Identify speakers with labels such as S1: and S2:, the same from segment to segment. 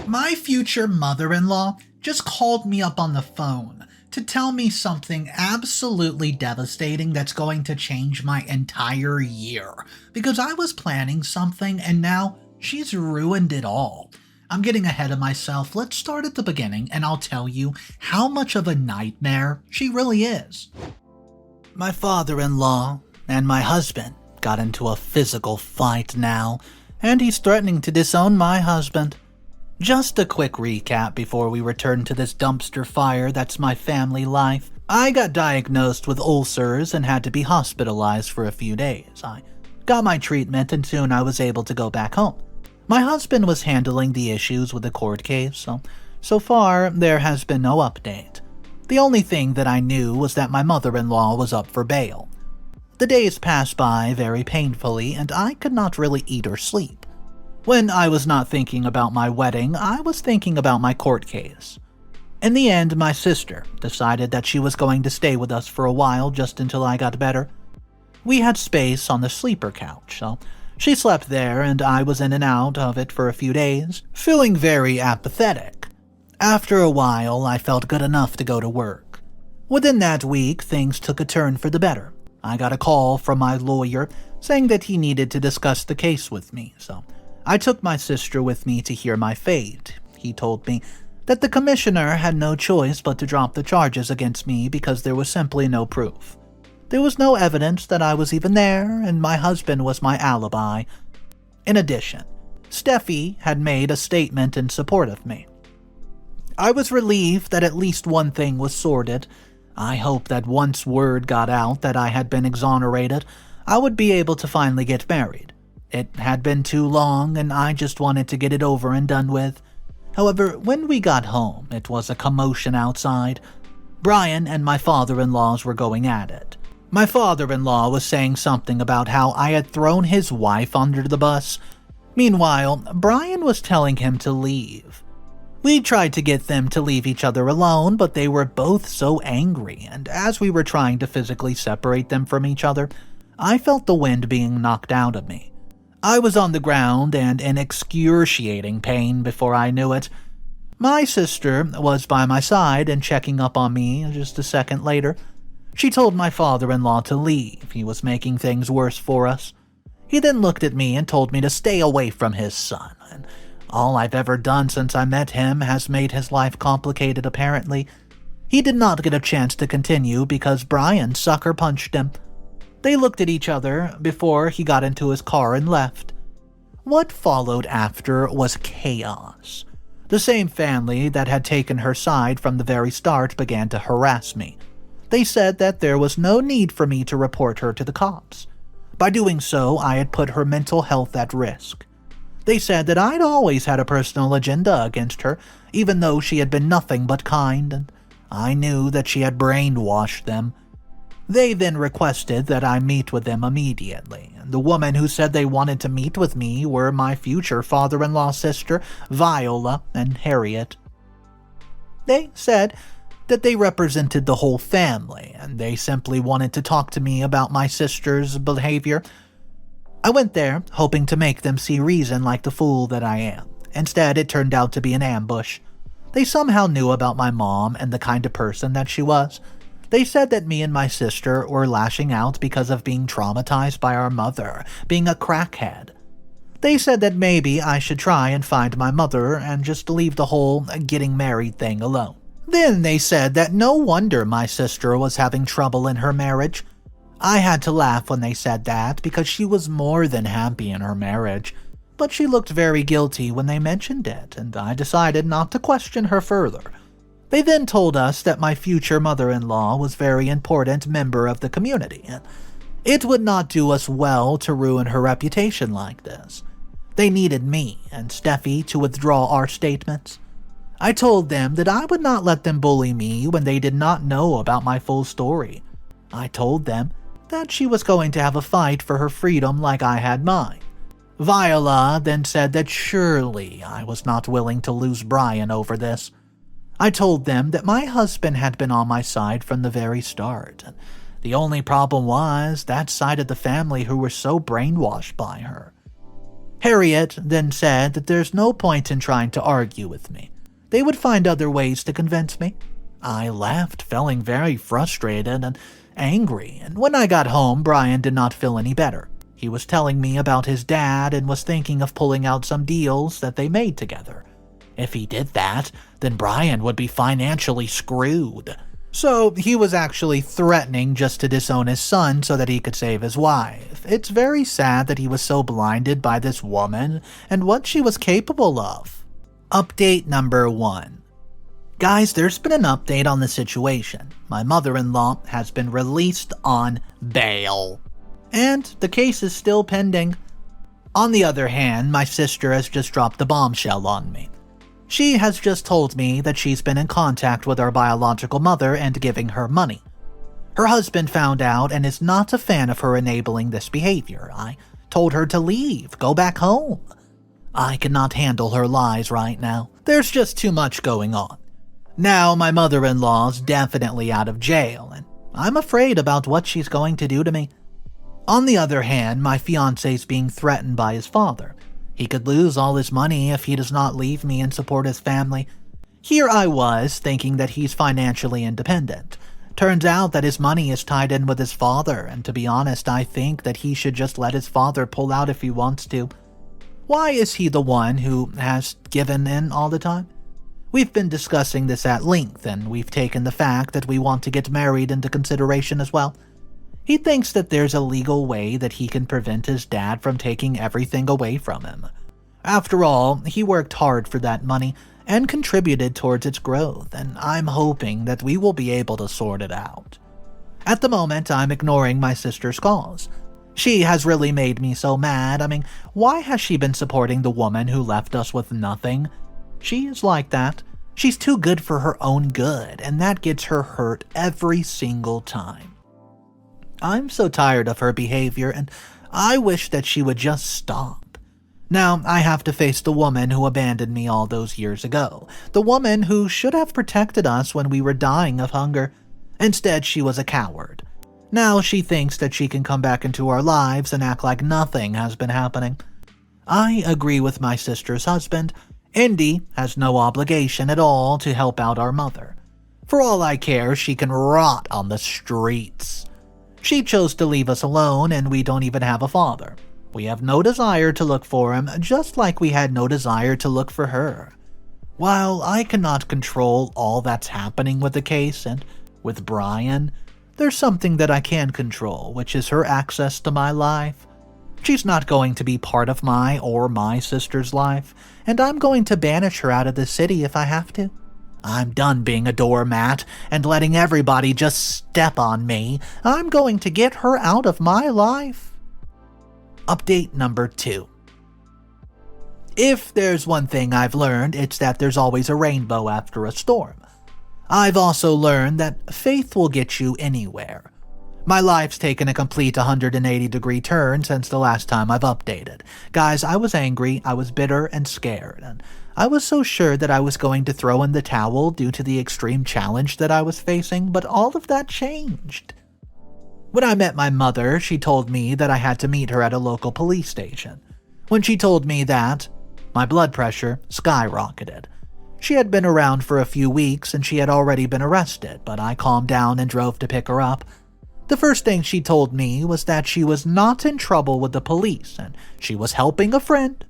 S1: My future mother-in-law just called me up on the phone to tell me something absolutely devastating that's going to change my entire year. Because I was planning something and now she's ruined it all. I'm getting ahead of myself. Let's start at the beginning and I'll tell you how much of a nightmare she really is. My father-in-law and my husband got into a physical fight now, and he's threatening to disown my husband. Just a quick recap before we return to this dumpster fire that's my family life. I got diagnosed with ulcers and had to be hospitalized for a few days. I got my treatment and soon I was able to go back home. My husband was handling the issues with the court case, so far there has been no update. The only thing that I knew was that my mother-in-law was up for bail. The days passed by very painfully and I could not really eat or sleep. When I was not thinking about my wedding, I was thinking about my court case. In the end, my sister decided that she was going to stay with us for a while just until I got better. We had space on the sleeper couch, so she slept there and I was in and out of it for a few days, feeling very apathetic. After a while, I felt good enough to go to work. Within that week, things took a turn for the better. I got a call from my lawyer saying that he needed to discuss the case with me, so I took my sister with me to hear my fate. He told me that the commissioner had no choice but to drop the charges against me because there was simply no proof. There was no evidence that I was even there, and my husband was my alibi. In addition, Steffi had made a statement in support of me. I was relieved that at least one thing was sorted. I hoped that once word got out that I had been exonerated, I would be able to finally get married. It had been too long, and I just wanted to get it over and done with. However, when we got home, it was a commotion outside. Brian and my father-in-laws were going at it. My father-in-law was saying something about how I had thrown his wife under the bus. Meanwhile, Brian was telling him to leave. We tried to get them to leave each other alone, but they were both so angry, and as we were trying to physically separate them from each other, I felt the wind being knocked out of me. I was on the ground and in excruciating pain before I knew it. My sister was by my side and checking up on me just a second later. She told my father-in-law to leave. He was making things worse for us. He then looked at me and told me to stay away from his son. And all I've ever done since I met him has made his life complicated, apparently. He did not get a chance to continue because Brian sucker punched him. They looked at each other before he got into his car and left. What followed after was chaos. The same family that had taken her side from the very start began to harass me. They said that there was no need for me to report her to the cops. By doing so, I had put her mental health at risk. They said that I'd always had a personal agenda against her, even though she had been nothing but kind, and I knew that she had brainwashed them. They then requested that I meet with them immediately, and the woman who said they wanted to meet with me were my future father-in-law sister, Viola, and Harriet. They said that they represented the whole family, and they simply wanted to talk to me about my sister's behavior. I went there, hoping to make them see reason like the fool that I am. Instead, it turned out to be an ambush. They somehow knew about my mom and the kind of person that she was. They said that me and my sister were lashing out because of being traumatized by our mother, being a crackhead. They said that maybe I should try and find my mother and just leave the whole getting married thing alone. Then they said that no wonder my sister was having trouble in her marriage. I had to laugh when they said that because she was more than happy in her marriage, but she looked very guilty when they mentioned it, and I decided not to question her further. They then told us that my future mother-in-law was a very important member of the community, and it would not do us well to ruin her reputation like this. They needed me and Steffi to withdraw our statements. I told them that I would not let them bully me when they did not know about my full story. I told them that she was going to have a fight for her freedom like I had mine. Viola then said that surely I was not willing to lose Brian over this. I told them that my husband had been on my side from the very start, and the only problem was that side of the family who were so brainwashed by her. Harriet then said that there's no point in trying to argue with me. They would find other ways to convince me. I left, feeling very frustrated and angry, and when I got home, Brian did not feel any better. He was telling me about his dad and was thinking of pulling out some deals that they made together. If he did that, then Brian would be financially screwed. So he was actually threatening just to disown his son so that he could save his wife. It's very sad that he was so blinded by this woman and what she was capable of. Update number 1. Guys, there's been an update on the situation. My mother-in-law has been released on bail, and the case is still pending. On the other hand, my sister has just dropped a bombshell on me. She has just told me that she's been in contact with our biological mother and giving her money. Her husband found out and is not a fan of her enabling this behavior. I told her to leave, go back home. I cannot handle her lies right now. There's just too much going on. Now my mother-in-law's definitely out of jail, and I'm afraid about what she's going to do to me. On the other hand, my fiancé's being threatened by his father. He could lose all his money if he does not leave me and support his family. Here I was, thinking that he's financially independent. Turns out that his money is tied in with his father, and to be honest, I think that he should just let his father pull out if he wants to. Why is he the one who has given in all the time? We've been discussing this at length, and we've taken the fact that we want to get married into consideration as well. He thinks that there's a legal way that he can prevent his dad from taking everything away from him. After all, he worked hard for that money and contributed towards its growth, and I'm hoping that we will be able to sort it out. At the moment, I'm ignoring my sister's calls. She has really made me so mad. I mean, why has she been supporting the woman who left us with nothing? She is like that. She's too good for her own good, and that gets her hurt every single time. I'm so tired of her behavior, and I wish that she would just stop. Now, I have to face the woman who abandoned me all those years ago. The woman who should have protected us when we were dying of hunger. Instead, she was a coward. Now she thinks that she can come back into our lives and act like nothing has been happening. I agree with my sister's husband. Indy has no obligation at all to help out our mother. For all I care, she can rot on the streets. She chose to leave us alone, and we don't even have a father. We have no desire to look for him, just like we had no desire to look for her. While I cannot control all that's happening with the case and with Brian, there's something that I can control, which is her access to my life. She's not going to be part of my or my sister's life, and I'm going to banish her out of the city if I have to. I'm done being a doormat and letting everybody just step on me. I'm going to get her out of my life. Update number 2. If there's one thing I've learned, it's that there's always a rainbow after a storm. I've also learned that faith will get you anywhere. My life's taken a complete 180-degree turn since the last time I've updated. Guys, I was angry, I was bitter and scared, and I was so sure that I was going to throw in the towel due to the extreme challenge that I was facing, but all of that changed. When I met my mother, she told me that I had to meet her at a local police station. When she told me that, my blood pressure skyrocketed. She had been around for a few weeks and she had already been arrested, but I calmed down and drove to pick her up. The first thing she told me was that she was not in trouble with the police and she was helping a friend.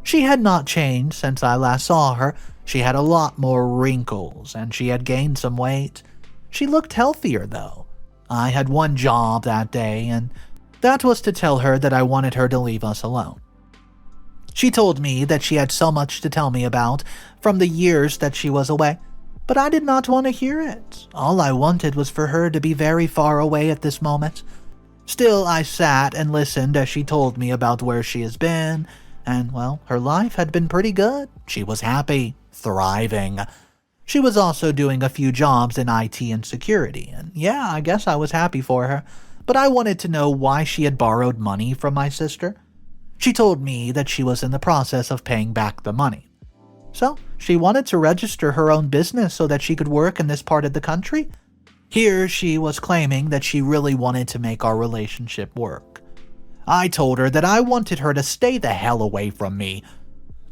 S1: She had not changed since I last saw her. She had a lot more wrinkles and she had gained some weight. She looked healthier though. I had one job that day, and that was to tell her that I wanted her to leave us alone. She told me that she had so much to tell me about from the years that she was away, but I did not want to hear it. All I wanted was for her to be very far away at this moment. Still, I sat and listened as she told me about where she has been, and, well, her life had been pretty good. She was happy, thriving. She was also doing a few jobs in IT and security, and yeah, I guess I was happy for her, but I wanted to know why she had borrowed money from my sister. She told me that she was in the process of paying back the money. So, she wanted to register her own business so that she could work in this part of the country. Here, she was claiming that she really wanted to make our relationship work. I told her that I wanted her to stay the hell away from me.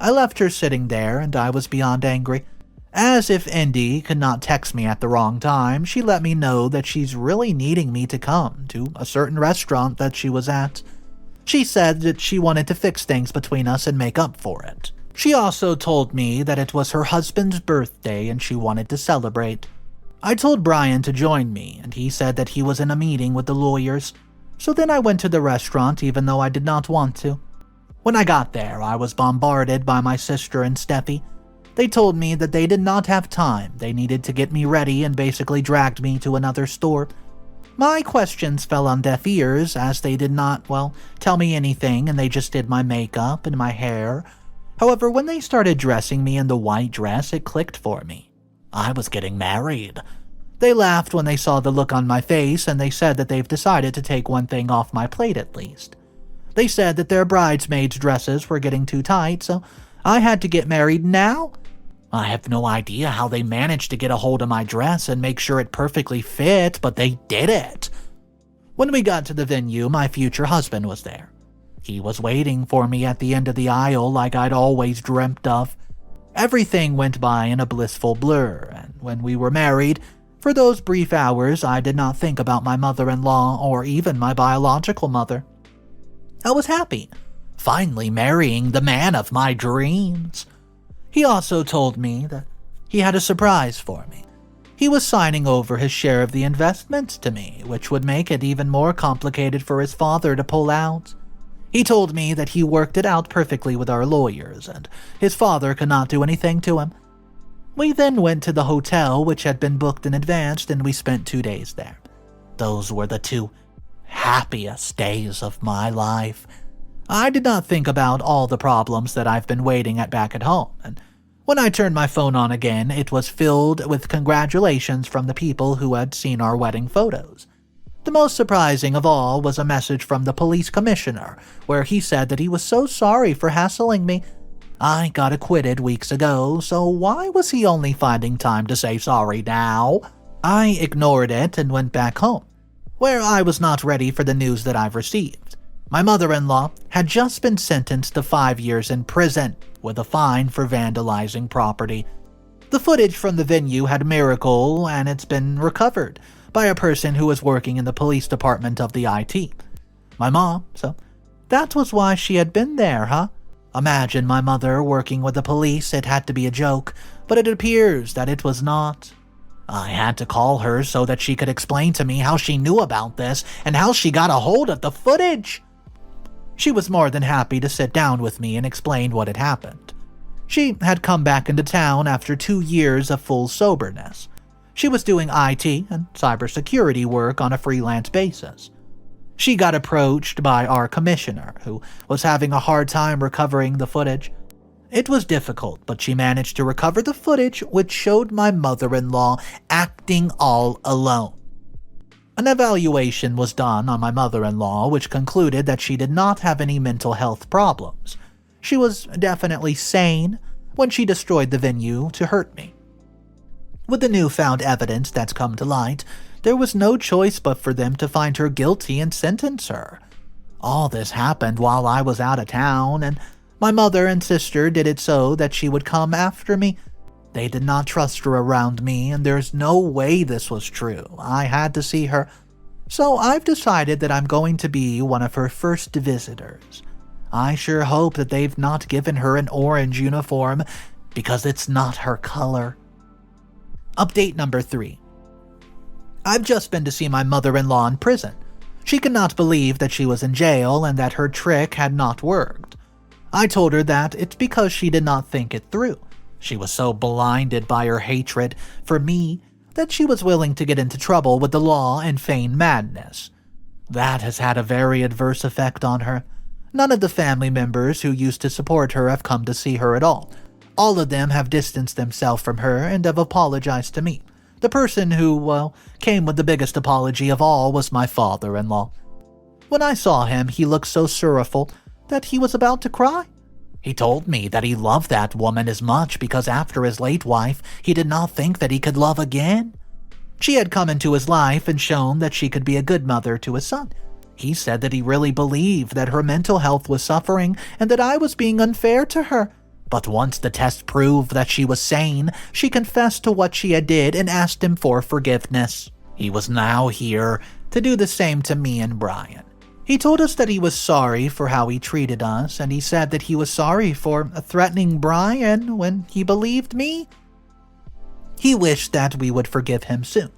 S1: I left her sitting there, and I was beyond angry. As if Indy could not text me at the wrong time, she let me know that she's really needing me to come to a certain restaurant that she was at. She said that she wanted to fix things between us and make up for it. She also told me that it was her husband's birthday and she wanted to celebrate. I told Brian to join me, and he said that he was in a meeting with the lawyers. So then I went to the restaurant even though I did not want to. When I got there, I was bombarded by my sister and Steffi. They told me that they did not have time. They needed to get me ready and basically dragged me to another store. My questions fell on deaf ears as they did not, tell me anything, and they just did my makeup and my hair. However, when they started dressing me in the white dress, it clicked for me. I was getting married. They laughed when they saw the look on my face, and they said that they've decided to take one thing off my plate at least. They said that their bridesmaids' dresses were getting too tight, so I had to get married now. I have no idea how they managed to get a hold of my dress and make sure it perfectly fit, but they did it. When we got to the venue, my future husband was there. He was waiting for me at the end of the aisle like I'd always dreamt of. Everything went by in a blissful blur, and when we were married, for those brief hours, I did not think about my mother-in-law or even my biological mother. I was happy, finally marrying the man of my dreams. He also told me that he had a surprise for me. He was signing over his share of the investments to me, which would make it even more complicated for his father to pull out. He told me that he worked it out perfectly with our lawyers, and his father could not do anything to him. We then went to the hotel, which had been booked in advance, and we spent 2 days there. Those were the 2 happiest days of my life. I did not think about all the problems that I've been waiting at back at home, and when I turned my phone on again, it was filled with congratulations from the people who had seen our wedding photos. The most surprising of all was a message from the police commissioner, where he said that he was so sorry for hassling me. I got acquitted weeks ago, so why was he only finding time to say sorry now? I ignored it and went back home, where I was not ready for the news that I've received. My mother-in-law had just been sentenced to 5 years in prison with a fine for vandalizing property. The footage from the venue had a miracle, and it's been recovered by a person who was working in the police department of the IT. My mom, so that was why she had been there, huh? Imagine my mother working with the police. It had to be a joke, but it appears that it was not. I had to call her so that she could explain to me how she knew about this and how she got a hold of the footage. She was more than happy to sit down with me and explain what had happened. She had come back into town after 2 years of full soberness. She was doing IT and cybersecurity work on a freelance basis. She got approached by our commissioner, who was having a hard time recovering the footage. It was difficult, but she managed to recover the footage, which showed my mother-in-law acting all alone. An evaluation was done on my mother-in-law, which concluded that she did not have any mental health problems. She was definitely sane when she destroyed the venue to hurt me. With the newfound evidence that's come to light, there was no choice but for them to find her guilty and sentence her. All this happened while I was out of town, and my mother and sister did it so that she would come after me. They did not trust her around me, and there's no way this was true. I had to see her. So I've decided that I'm going to be one of her first visitors. I sure hope that they've not given her an orange uniform, because it's not her color. Update number 3. I've just been to see my mother-in-law in prison. She could not believe that she was in jail and that her trick had not worked. I told her that it's because she did not think it through. She was so blinded by her hatred for me that she was willing to get into trouble with the law and feign madness. That has had a very adverse effect on her. None of the family members who used to support her have come to see her at all. All of them have distanced themselves from her and have apologized to me. The person who, came with the biggest apology of all was my father-in-law. When I saw him, he looked so sorrowful that he was about to cry. He told me that he loved that woman as much because after his late wife, he did not think that he could love again. She had come into his life and shown that she could be a good mother to his son. He said that he really believed that her mental health was suffering and that I was being unfair to her. But once the test proved that she was sane, she confessed to what she had did and asked him for forgiveness. He was now here to do the same to me and Brian. He told us that he was sorry for how he treated us, and he said that he was sorry for threatening Brian when he believed me. He wished that we would forgive him soon.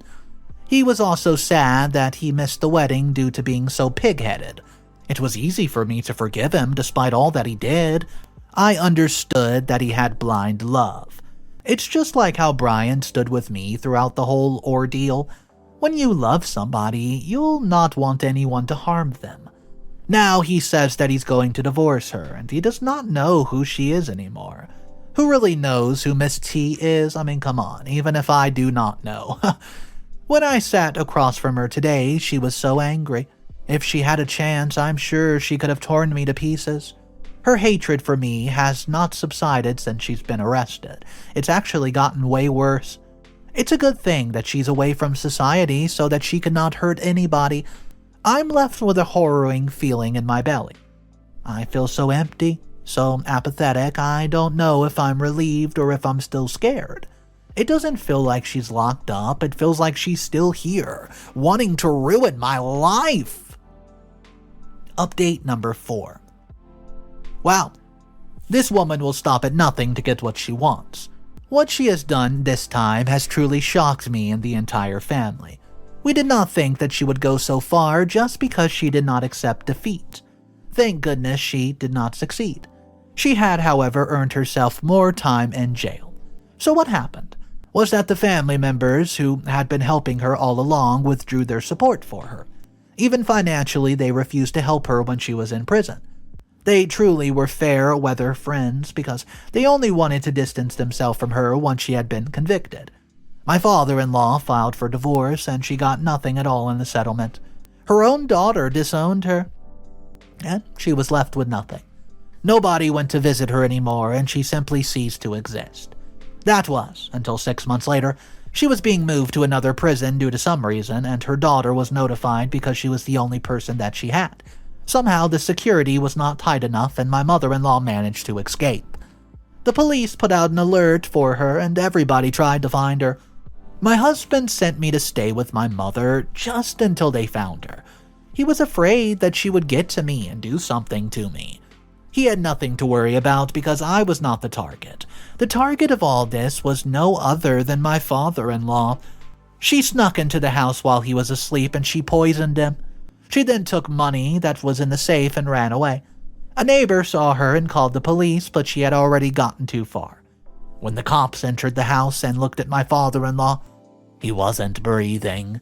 S1: He was also sad that he missed the wedding due to being so pig-headed. It was easy for me to forgive him despite all that he did. I understood that he had blind love. It's just like how Brian stood with me throughout the whole ordeal. When you love somebody, you'll not want anyone to harm them. Now he says that he's going to divorce her, and he does not know who she is anymore. Who really knows who Miss T is? I mean, come on, even if I do not know. When I sat across from her today, she was so angry. If she had a chance, I'm sure she could have torn me to pieces. Her hatred for me has not subsided since she's been arrested. It's actually gotten way worse. It's a good thing that she's away from society so that she cannot hurt anybody. I'm left with a harrowing feeling in my belly. I feel so empty, so apathetic. I don't know if I'm relieved or if I'm still scared. It doesn't feel like she's locked up. It feels like she's still here, wanting to ruin my life. Update number 4. Wow, this woman will stop at nothing to get what she wants. What she has done this time has truly shocked me and the entire family. We did not think that she would go so far just because she did not accept defeat. Thank goodness she did not succeed. She had, however, earned herself more time in jail. So what happened was that the family members who had been helping her all along withdrew their support for her. Even financially, they refused to help her when she was in prison. They truly were fair-weather friends because they only wanted to distance themselves from her once she had been convicted. My father-in-law filed for divorce and she got nothing at all in the settlement. Her own daughter disowned her, and she was left with nothing. Nobody went to visit her anymore and she simply ceased to exist. That was until 6 months later. She was being moved to another prison due to some reason, and her daughter was notified because she was the only person that she had. Somehow the security was not tight enough and my mother-in-law managed to escape. The police put out an alert for her and everybody tried to find her. My husband sent me to stay with my mother just until they found her. He was afraid that she would get to me and do something to me. He had nothing to worry about because I was not the target. The target of all this was no other than my father-in-law. She snuck into the house while he was asleep and she poisoned him. She then took money that was in the safe and ran away. A neighbor saw her and called the police, but she had already gotten too far. When the cops entered the house and looked at my father-in-law, he wasn't breathing.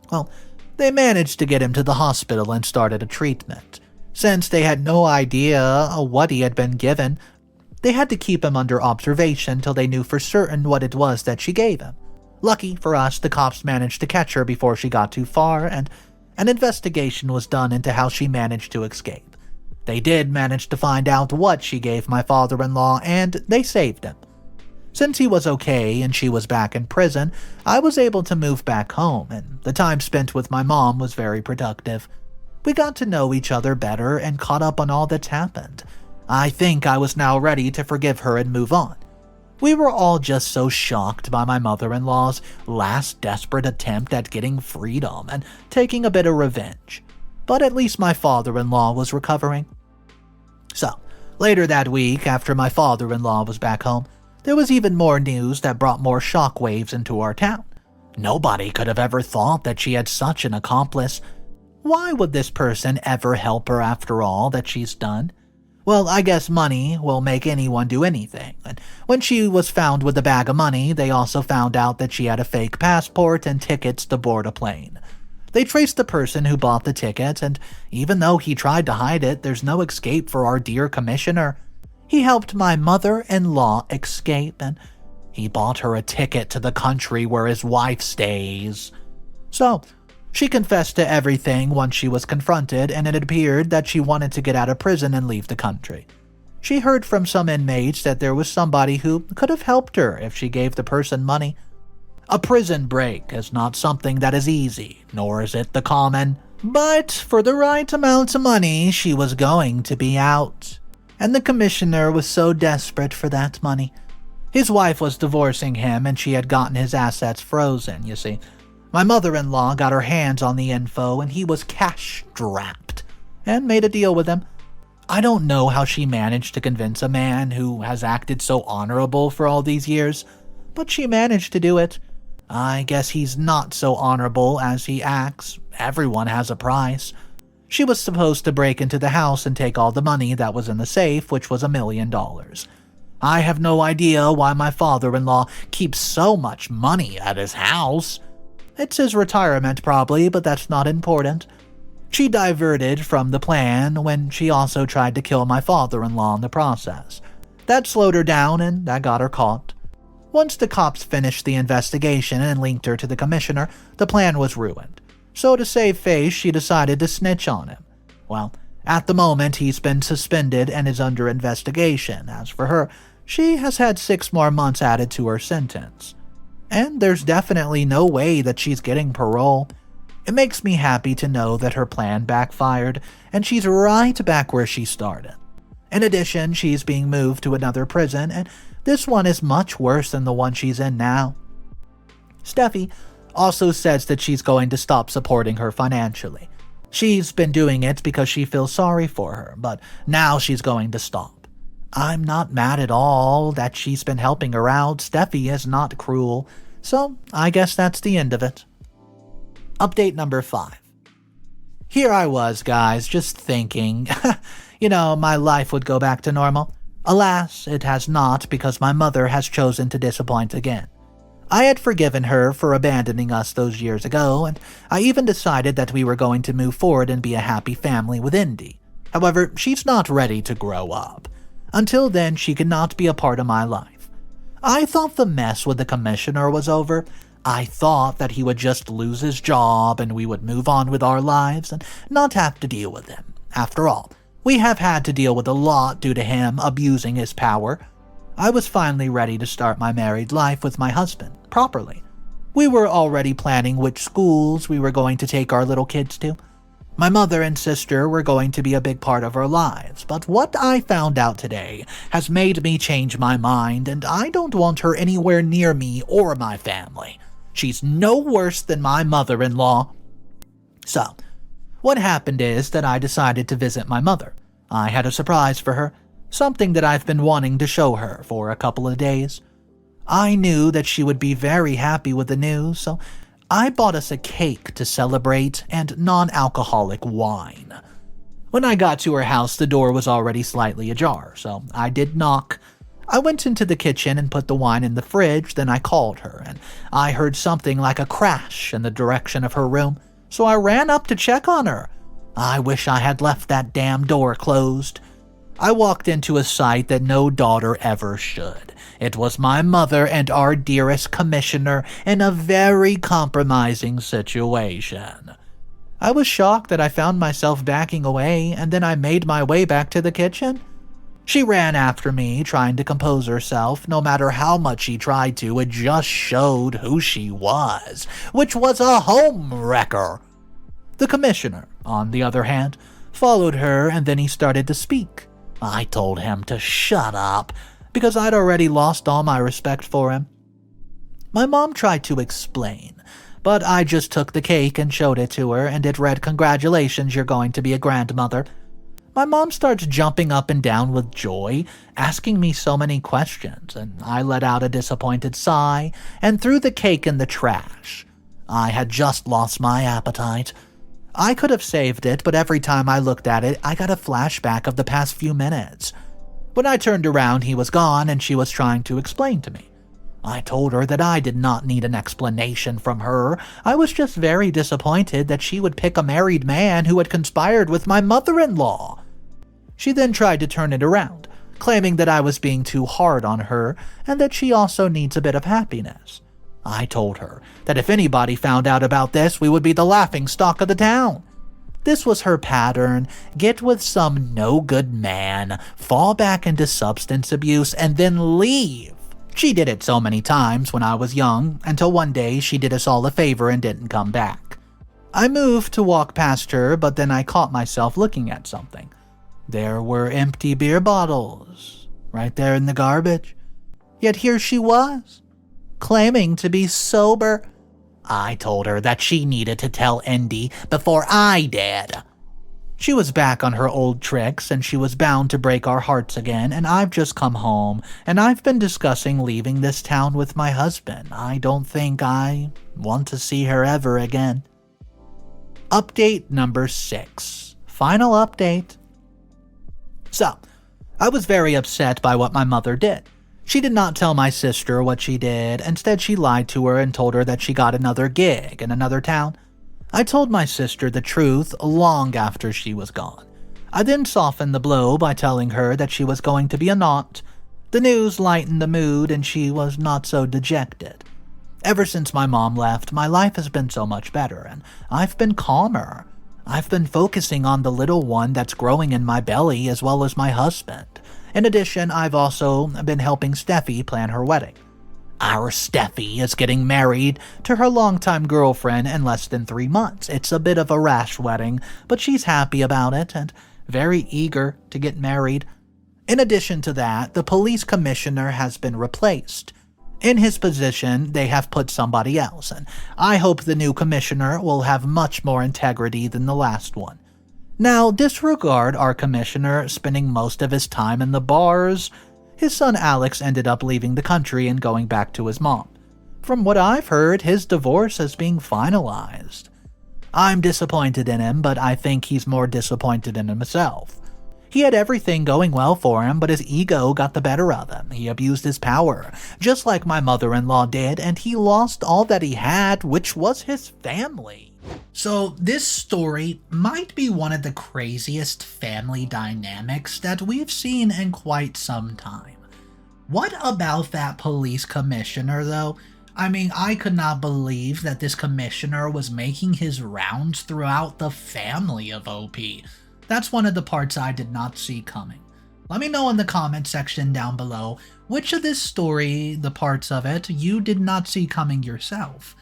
S1: Well, they managed to get him to the hospital and started a treatment. Since they had no idea what he had been given, they had to keep him under observation till they knew for certain what it was that she gave him. Lucky for us, the cops managed to catch her before she got too far, and an investigation was done into how she managed to escape. They did manage to find out what she gave my father-in-law, and they saved him. Since he was okay and she was back in prison, I was able to move back home, and the time spent with my mom was very productive. We got to know each other better and caught up on all that's happened. I think I was now ready to forgive her and move on. We were all just so shocked by my mother-in-law's last desperate attempt at getting freedom and taking a bit of revenge. But at least my father-in-law was recovering. So, later that week, after my father-in-law was back home, there was even more news that brought more shockwaves into our town. Nobody could have ever thought that she had such an accomplice. Why would this person ever help her after all that she's done? Well, I guess money will make anyone do anything. And when she was found with a bag of money, they also found out that she had a fake passport and tickets to board a plane. They traced the person who bought the tickets, and even though he tried to hide it, there's no escape for our dear commissioner. He helped my mother-in-law escape, and he bought her a ticket to the country where his wife stays. So, she confessed to everything once she was confronted, and it appeared that she wanted to get out of prison and leave the country. She heard from some inmates that there was somebody who could have helped her if she gave the person money. A prison break is not something that is easy, nor is it the common. But for the right amount of money, she was going to be out. And the commissioner was so desperate for that money. His wife was divorcing him and she had gotten his assets frozen, you see. My mother-in-law got her hands on the info and he was cash-strapped and made a deal with him. I don't know how she managed to convince a man who has acted so honorable for all these years, but she managed to do it. I guess he's not so honorable as he acts. Everyone has a price. She was supposed to break into the house and take all the money that was in the safe, which was $1 million. I have no idea why my father-in-law keeps so much money at his house. It's his retirement probably, but that's not important. She diverted from the plan when she also tried to kill my father-in-law in the process. That slowed her down and that got her caught. Once the cops finished the investigation and linked her to the commissioner, the plan was ruined. So to save face, she decided to snitch on him. Well, at the moment, he's been suspended and is under investigation. As for her, she has had 6 more months added to her sentence. And there's definitely no way that she's getting parole. It makes me happy to know that her plan backfired, and she's right back where she started. In addition, she's being moved to another prison, and this one is much worse than the one she's in now. Steffi also says that she's going to stop supporting her financially. She's been doing it because she feels sorry for her, but now she's going to stop. I'm not mad at all that she's been helping her out. Steffi is not cruel, so I guess that's the end of it. Update number 5. Here I was, guys, just thinking, my life would go back to normal. Alas, it has not, because my mother has chosen to disappoint again. I had forgiven her for abandoning us those years ago, and I even decided that we were going to move forward and be a happy family with Indy. However, she's not ready to grow up. Until then, she cannot be a part of my life. I thought the mess with the commissioner was over. I thought that he would just lose his job and we would move on with our lives and not have to deal with him. After all, we have had to deal with a lot due to him abusing his power. I was finally ready to start my married life with my husband, properly. We were already planning which schools we were going to take our little kids to. My mother and sister were going to be a big part of our lives, but what I found out today has made me change my mind, and I don't want her anywhere near me or my family. She's no worse than my mother-in-law. So, what happened is that I decided to visit my mother. I had a surprise for her, something that I've been wanting to show her for a couple of days. I knew that she would be very happy with the news, so I bought us a cake to celebrate and non-alcoholic wine. When I got to her house, the door was already slightly ajar, so I did knock. I went into the kitchen and put the wine in the fridge, then I called her, and I heard something like a crash in the direction of her room, so I ran up to check on her. I wish I had left that damn door closed. I walked into a sight that no daughter ever should. It was my mother and our dearest commissioner in a very compromising situation. I was shocked that I found myself backing away, and then I made my way back to the kitchen. She ran after me, trying to compose herself. No matter how much she tried to, it just showed who she was, which was a homewrecker. The commissioner, on the other hand, followed her, and then he started to speak. I told him to shut up, because I'd already lost all my respect for him. My mom tried to explain, but I just took the cake and showed it to her, and it read, "Congratulations, you're going to be a grandmother." My mom starts jumping up and down with joy, asking me so many questions, and I let out a disappointed sigh and threw the cake in the trash. I had just lost my appetite. I could have saved it, but every time I looked at it, I got a flashback of the past few minutes. When I turned around, he was gone, and she was trying to explain to me. I told her that I did not need an explanation from her. I was just very disappointed that she would pick a married man who had conspired with my mother-in-law. She then tried to turn it around, claiming that I was being too hard on her and that she also needs a bit of happiness. I told her that if anybody found out about this, we would be the laughingstock of the town. This was her pattern: get with some no-good man, fall back into substance abuse, and then leave. She did it so many times when I was young, until one day she did us all a favor and didn't come back. I moved to walk past her, but then I caught myself looking at something. There were empty beer bottles, right there in the garbage. Yet here she was, claiming to be sober. I told her that she needed to tell Indy before I did. She was back on her old tricks, and she was bound to break our hearts again, and I've just come home, and I've been discussing leaving this town with my husband. I don't think I want to see her ever again. Update number 6. Final update. So, I was very upset by what my mother did. She did not tell my sister what she did. Instead, she lied to her and told her that she got another gig in another town. I told my sister the truth long after she was gone. I then softened the blow by telling her that she was going to be a naught. The news lightened the mood, and she was not so dejected. Ever since my mom left, my life has been so much better, and I've been calmer. I've been focusing on the little one that's growing in my belly as well as my husband. In addition, I've also been helping Steffi plan her wedding. Our Steffi is getting married to her longtime girlfriend in less than 3 months. It's a bit of a rash wedding, but she's happy about it and very eager to get married. In addition to that, the police commissioner has been replaced. In his position, they have put somebody else, and I hope the new commissioner will have much more integrity than the last one. Now, disregard our commissioner spending most of his time in the bars. His son Alex ended up leaving the country and going back to his mom. From what I've heard, his divorce is being finalized. I'm disappointed in him, but I think he's more disappointed in himself. He had everything going well for him, but his ego got the better of him. He abused his power, just like my mother-in-law did, and he lost all that he had, which was his family. So this story might be one of the craziest family dynamics that we've seen in quite some time. What about that police commissioner, though? I mean, I could not believe that this commissioner was making his rounds throughout the family of OP. That's one of the parts I did not see coming. Let me know in the comment section down below which of this story, the parts of it, you did not see coming yourself.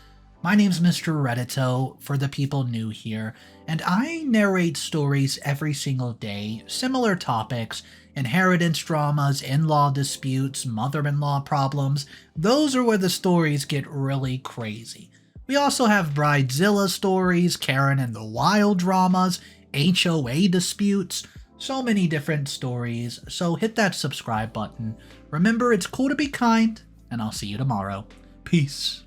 S1: My name's Mr. Reddito for the people new here, and I narrate stories every single day, similar topics, inheritance dramas, in-law disputes, mother-in-law problems. Those are where the stories get really crazy. We also have Bridezilla stories, Karen and the Wild dramas, HOA disputes, so many different stories, so hit that subscribe button. Remember, it's cool to be kind, and I'll see you tomorrow. Peace.